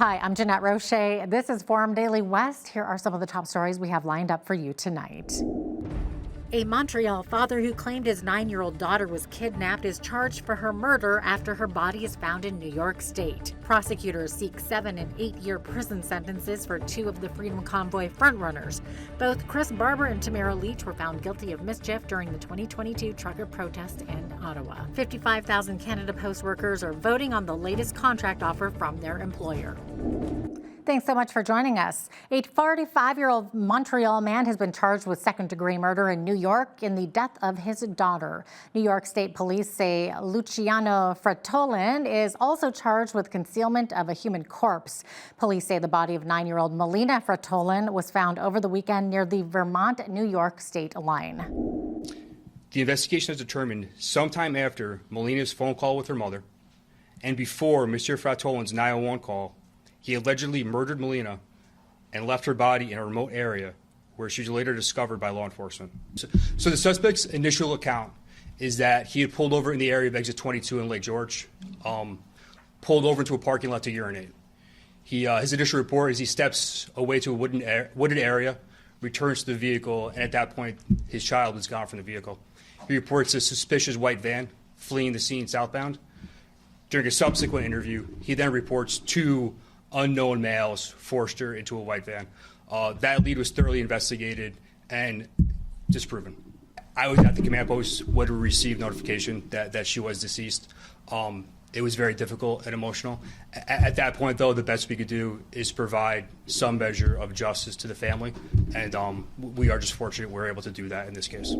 Hi, I'm Jeanette Roche. This is Forum Daily West. Here are some of the top stories we have lined up for you tonight. A Montreal father who claimed his 9-year-old daughter was kidnapped is charged for her murder after her body is found in New York State. Prosecutors seek 7- and 8-year prison sentences for 2 of the Freedom Convoy frontrunners. Both Chris Barber and Tamara Lich were found guilty of mischief during the 2022 trucker protest in Ottawa. 55,000 Canada Post workers are voting on the latest contract offer from their employer. Thanks so much for joining us. A 45-year-old Montreal man has been charged with second-degree murder in New York in the death of his daughter. New York State Police say Luciano Fratolin is also charged with concealment of a human corpse. Police say the body of 9-year-old Melina Fratolin was found over the weekend near the Vermont-New York state line. The investigation has determined sometime after Melina's phone call with her mother and before Monsieur Fratolin's 911 call, he allegedly murdered Melina and left her body in a remote area where she was later discovered by law enforcement. So the suspect's initial account is that he had pulled over in the area of exit 22 in Lake George, pulled over into a parking lot to urinate. His initial report is he steps away to a wooded area, returns to the vehicle, and at that point, his child was gone from the vehicle. He reports a suspicious white van fleeing the scene southbound. During a subsequent interview, he then reports 2 unknown males forced her into a white van. That lead was thoroughly investigated and disproven. I was at the command post when we received notification that she was deceased. It was very difficult and emotional. At that point, though, the best we could do is provide some measure of justice to the family, and we are just fortunate we're able to do that in this case.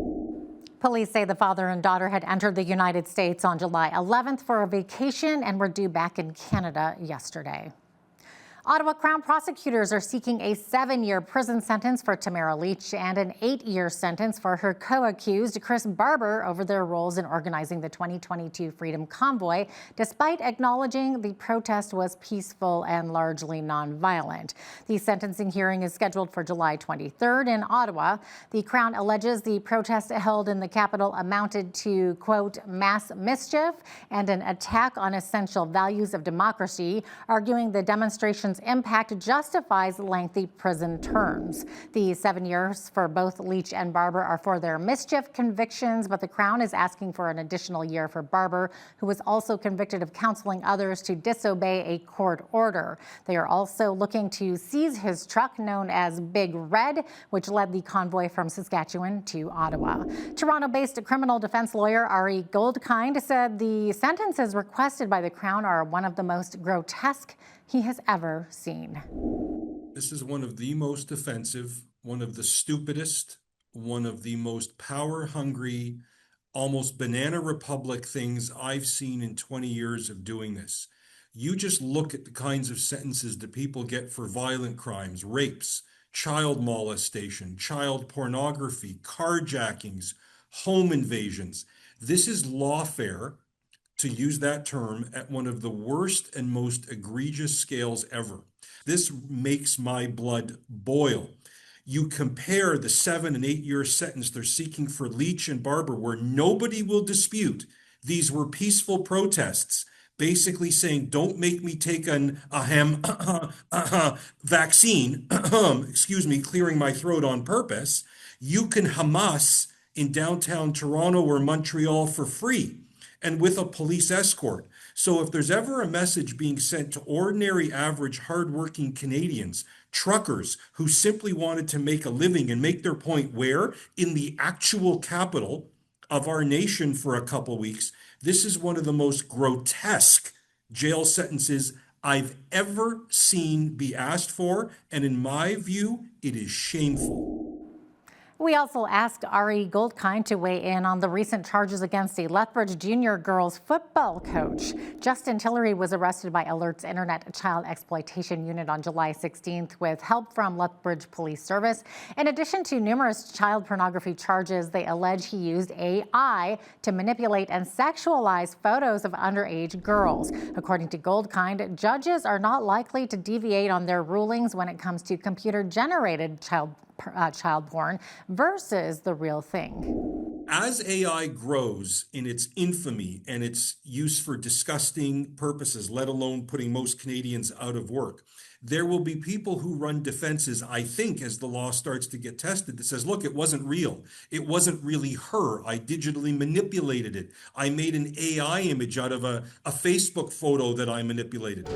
Police say the father and daughter had entered the United States on July 11th for a vacation and were due back in Canada yesterday. Ottawa Crown prosecutors are seeking a 7-year prison sentence for Tamara Lich and an 8-year sentence for her co-accused Chris Barber over their roles in organizing the 2022 Freedom Convoy, despite acknowledging the protest was peaceful and largely nonviolent. The sentencing hearing is scheduled for July 23rd in Ottawa. The Crown alleges the protest held in the capital amounted to, quote, mass mischief and an attack on essential values of democracy, arguing the demonstration's impact justifies lengthy prison terms. The 7 years for both Lich and Barber are for their mischief convictions, but the Crown is asking for an additional year for Barber, who was also convicted of counseling others to disobey a court order. They are also looking to seize his truck known as Big Red, which led the convoy from Saskatchewan to Ottawa. Toronto-based criminal defense lawyer Ari Goldkind said the sentences requested by the Crown are one of the most grotesque he has ever seen. This is one of the most offensive, one of the stupidest, one of the most power-hungry, almost banana republic things I've seen in 20 years of doing this. You just look at the kinds of sentences that people get for violent crimes, rapes, child molestation, child pornography, carjackings, home invasions. This is lawfare, to use that term, at one of the worst and most egregious scales ever. This makes my blood boil. You compare the 7- and 8-year sentence they're seeking for Lich and Barber, where nobody will dispute these were peaceful protests, basically saying, don't make me take an vaccine, clearing my throat on purpose. You can Hamas in downtown Toronto or Montreal for free and with a police escort. So if there's ever a message being sent to ordinary, average, hardworking Canadians, truckers who simply wanted to make a living and make their point where? In the actual capital of our nation for a couple weeks, this is one of the most grotesque jail sentences I've ever seen be asked for. And in my view, it is shameful. We also asked Ari Goldkind to weigh in on the recent charges against a Lethbridge Junior girls football coach. Justin Tillery was arrested by Alert's Internet Child Exploitation Unit on July 16th with help from Lethbridge Police Service. In addition to numerous child pornography charges, they allege he used AI to manipulate and sexualize photos of underage girls. According to Goldkind, judges are not likely to deviate on their rulings when it comes to computer-generated child porn versus the real thing. as AI grows in its infamy and its use for disgusting purposes, let alone putting most Canadians out of work, there will be people who run defenses, I think, as the law starts to get tested, that says, look, it wasn't real. It wasn't really her. I digitally manipulated it. I made an AI image out of a Facebook photo that I manipulated.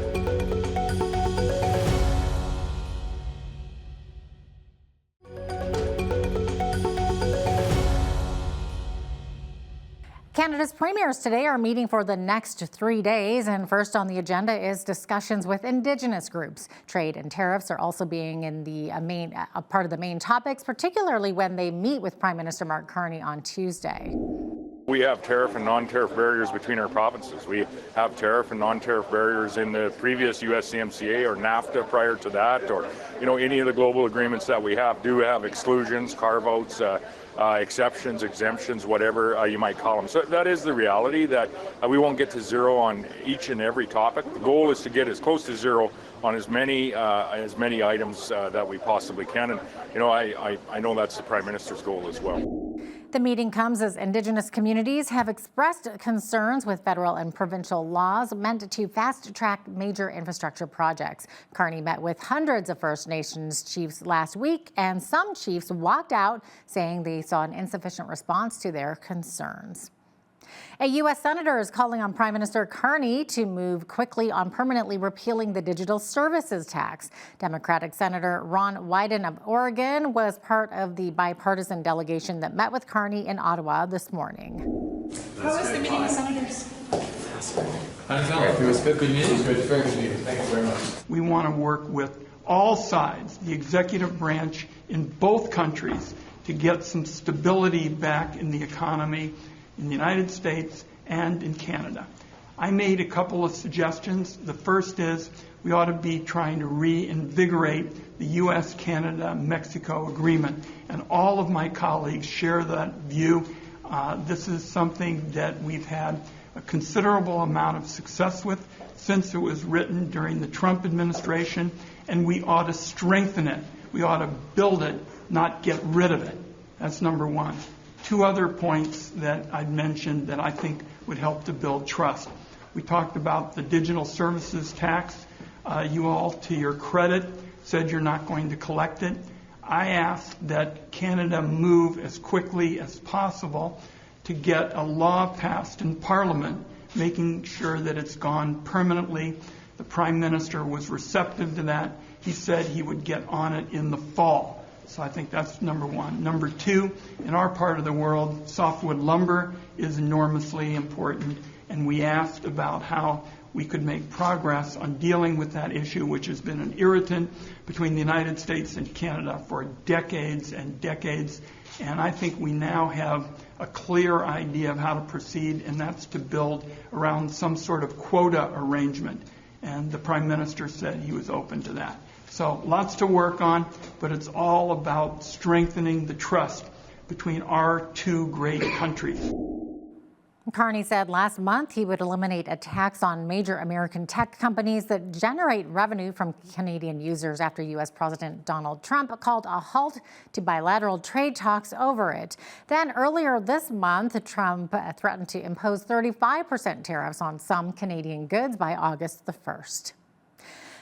Canada's premiers today are meeting for the next 3 days, and first on the agenda is discussions with Indigenous groups. Trade and tariffs are also being in the part of the main topics, particularly when they meet with Prime Minister Mark Carney on Tuesday. We have tariff and non-tariff barriers between our provinces. We have tariff and non-tariff barriers in the previous USCMCA or NAFTA prior to that, or any of the global agreements that we have do have exclusions, carve-outs, exceptions, exemptions, whatever you might call them. So that is the reality, that we won't get to zero on each and every topic. The goal is to get as close to zero on as many items that we possibly can. And I know that's the Prime Minister's goal as well. The meeting comes as Indigenous communities have expressed concerns with federal and provincial laws meant to fast-track major infrastructure projects. Carney met with hundreds of First Nations chiefs last week, and some chiefs walked out saying they saw an insufficient response to their concerns. A U.S. senator is calling on Prime Minister Carney to move quickly on permanently repealing the digital services tax. Democratic Senator Ron Wyden of Oregon was part of the bipartisan delegation that met with Carney in Ottawa this morning. How was the meeting with senators? It was good meeting. Good, very good meeting. Thank you very much. We want to work with all sides, the executive branch in both countries, to get some stability back in the economy in the United States and in Canada. I made a couple of suggestions. The first is we ought to be trying to reinvigorate the U.S.-Canada-Mexico agreement, and all of my colleagues share that view. This is something that we've had a considerable amount of success with since it was written during the Trump administration, and we ought to strengthen it. We ought to build it, not get rid of it. That's number one. Two other points that I'd mentioned that I think would help to build trust. We talked about the digital services tax. You all, to your credit, said you're not going to collect it. I asked that Canada move as quickly as possible to get a law passed in Parliament, making sure that it's gone permanently. The Prime Minister was receptive to that. He said he would get on it in the fall. So I think that's number one. Number two, in our part of the world, softwood lumber is enormously important, and we asked about how we could make progress on dealing with that issue, which has been an irritant between the United States and Canada for decades and decades. And I think we now have a clear idea of how to proceed, and that's to build around some sort of quota arrangement. And the Prime Minister said he was open to that. So lots to work on, but it's all about strengthening the trust between our two great countries. Carney said last month he would eliminate a tax on major American tech companies that generate revenue from Canadian users after U.S. President Donald Trump called a halt to bilateral trade talks over it. Then earlier this month, Trump threatened to impose 35% tariffs on some Canadian goods by August the 1st.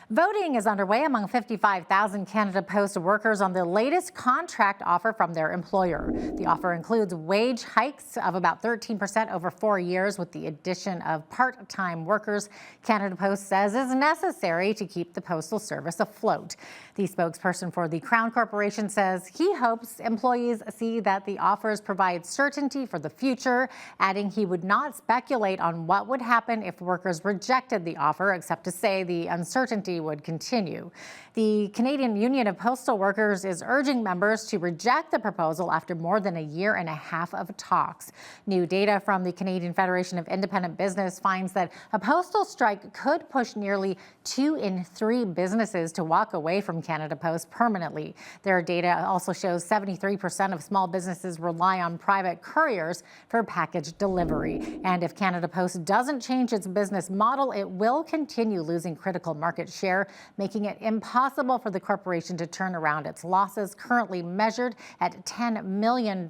Voting is underway among 55,000 Canada Post workers on the latest contract offer from their employer. The offer includes wage hikes of about 13% over 4 years, with the addition of part-time workers Canada Post says is necessary to keep the Postal Service afloat. The spokesperson for the Crown Corporation says he hopes employees see that the offers provide certainty for the future, adding he would not speculate on what would happen if workers rejected the offer, except to say the uncertainty would continue. The Canadian Union of Postal Workers is urging members to reject the proposal after more than a year and a half of talks. New data from the Canadian Federation of Independent Business finds that a postal strike could push nearly 2 in 3 businesses to walk away from Canada Post permanently. Their data also shows 73% of small businesses rely on private couriers for package delivery. And if Canada Post doesn't change its business model, it will continue losing critical market share, making it impossible for the corporation to turn around its losses, currently measured at $10 million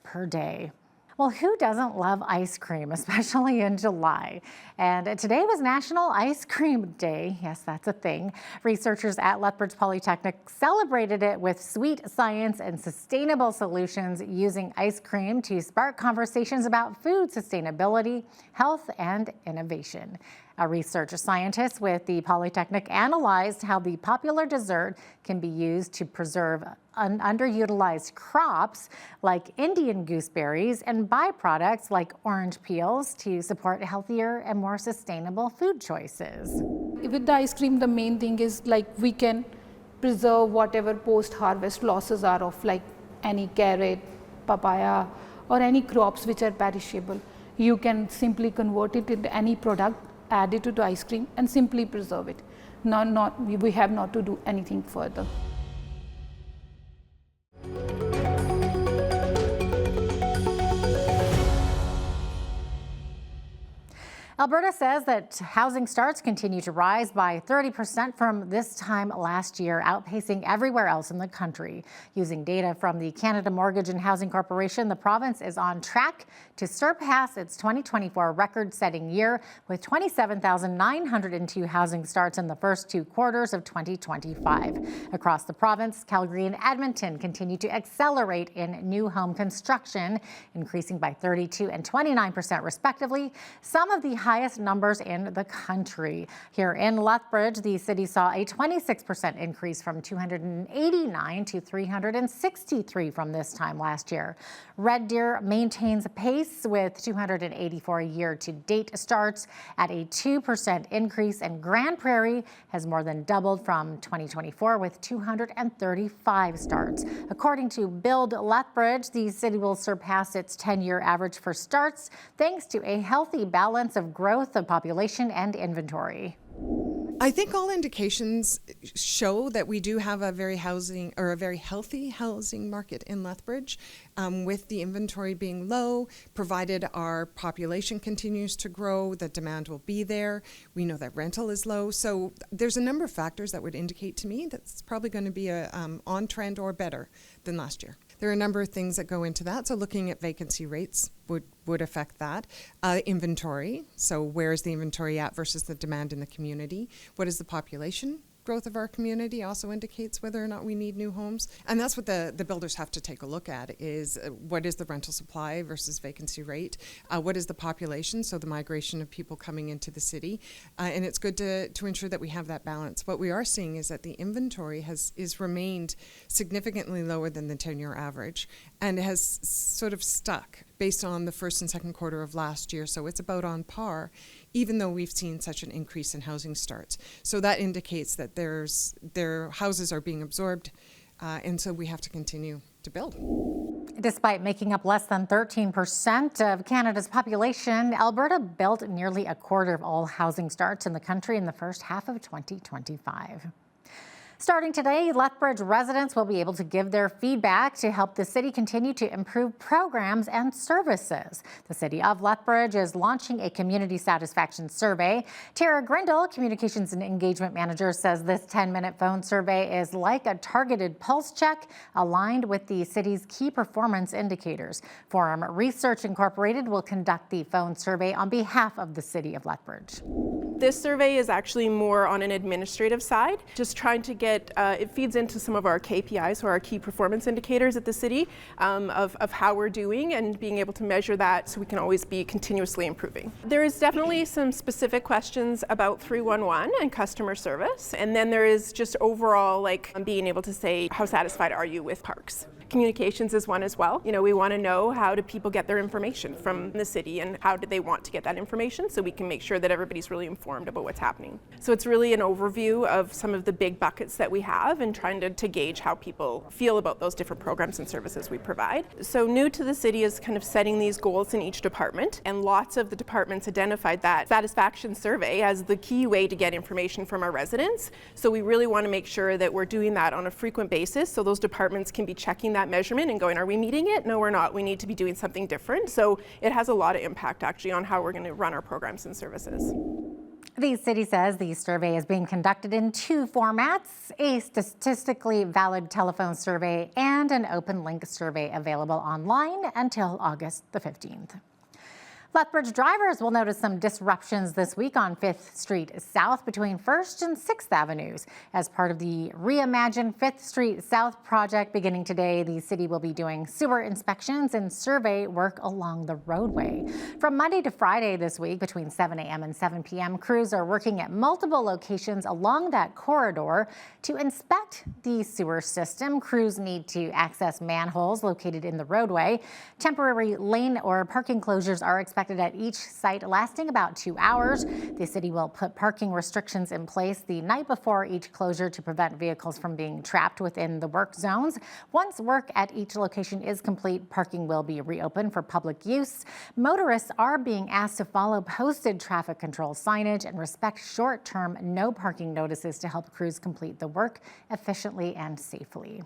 per day. Well, who doesn't love ice cream, especially in July? And today was National Ice Cream Day. Yes, that's a thing. Researchers at Lethbridge Polytechnic celebrated it with sweet science and sustainable solutions using ice cream to spark conversations about food sustainability, health, and innovation. A research scientist with the Polytechnic analyzed how the popular dessert can be used to preserve underutilized crops like Indian gooseberries and byproducts like orange peels to support healthier and more sustainable food choices. With the ice cream, the main thing is like we can preserve whatever post-harvest losses are of like any carrot, papaya, or any crops which are perishable. You can simply convert it into any product, add it to ice cream, and simply preserve it. We have not to do anything further. Alberta says that housing starts continue to rise by 30% from this time last year, outpacing everywhere else in the country. Using data from the Canada Mortgage and Housing Corporation, the province is on track to surpass its 2024 record-setting year with 27,902 housing starts in the first 2 quarters of 2025. Across the province, Calgary and Edmonton continue to accelerate in new home construction, increasing by 32% and 29% respectively. Some of the highest numbers in the country. Here in Lethbridge, the city saw a 26% increase from 289 to 363 from this time last year. Red Deer maintains pace with 284 year-to-date starts at a 2% increase, and Grand Prairie has more than doubled from 2024 with 235 starts. According to Build Lethbridge, the city will surpass its 10-year average for starts thanks to a healthy balance of growth of population and inventory. I think all indications show that we do have a very healthy housing market in Lethbridge, with the inventory being low. Provided our population continues to grow, the demand will be there. We know that rental is low, so there's a number of factors that would indicate to me that's probably going to be on trend or better than last year. There are a number of things that go into that. So looking at vacancy rates would affect that. Inventory, so where is the inventory at versus the demand in the community? What is the population growth of our community also indicates whether or not we need new homes. And that's what the builders have to take a look at is what is the rental supply versus vacancy rate? What is the population, so the migration of people coming into the city? And it's good to ensure that we have that balance. What we are seeing is that the inventory is remained significantly lower than the 10-year average and has sort of stuck based on the first and second quarter of last year. So it's about on par, even though we've seen such an increase in housing starts. So that indicates that their houses are being absorbed, and so we have to continue to build. Despite making up less than 13% of Canada's population, Alberta built nearly a quarter of all housing starts in the country in the first half of 2025. Starting today, Lethbridge residents will be able to give their feedback to help the city continue to improve programs and services. The City of Lethbridge is launching a community satisfaction survey. Tara Grindle, Communications and Engagement Manager, says this 10-minute phone survey is like a targeted pulse check aligned with the city's key performance indicators. Forum Research Incorporated will conduct the phone survey on behalf of the City of Lethbridge. This survey is actually more on an administrative side, just trying to get, it feeds into some of our KPIs, so our key performance indicators at the city, of how we're doing and being able to measure that so we can always be continuously improving. There is definitely some specific questions about 311 and customer service, and then there is just overall like being able to say how satisfied are you with parks. Communications is one as well. You know, we want to know how do people get their information from the city and how do they want to get that information so we can make sure that everybody's really informed about what's happening. So it's really an overview of some of the big buckets that we have and trying to gauge how people feel about those different programs and services we provide. So new to the city is kind of setting these goals in each department, and lots of the departments identified that satisfaction survey as the key way to get information from our residents. So we really want to make sure that we're doing that on a frequent basis so those departments can be checking that measurement and going, are we meeting it? No, we're not. We need to be doing something different. So it has a lot of impact actually on how we're going to run our programs and services. The city says the survey is being conducted in two formats, a statistically valid telephone survey and an open link survey available online until August the 15th. Lethbridge drivers will notice some disruptions this week on 5th Street South between 1st and 6th Avenues. As part of the Reimagine 5th Street South project beginning today, the city will be doing sewer inspections and survey work along the roadway. From Monday to Friday this week between 7 a.m. and 7 p.m., crews are working at multiple locations along that corridor to inspect the sewer system. Crews need to access manholes located in the roadway. Temporary lane or parking closures are expected at each site, lasting about 2 hours. The city will put parking restrictions in place the night before each closure to prevent vehicles from being trapped within the work zones. Once work at each location is complete, parking will be reopened for public use. Motorists are being asked to follow posted traffic control signage and respect short-term no parking notices to help crews complete the work efficiently and safely.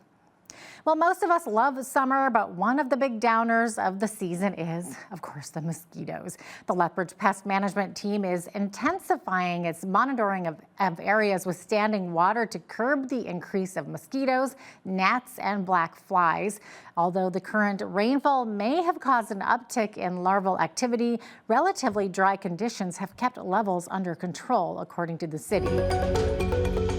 Well, most of us love summer, but one of the big downers of the season is, of course, the mosquitoes. The Lethbridge Pest Management team is intensifying its monitoring of areas with standing water to curb the increase of mosquitoes, gnats, and black flies. Although the current rainfall may have caused an uptick in larval activity, relatively dry conditions have kept levels under control, according to the city.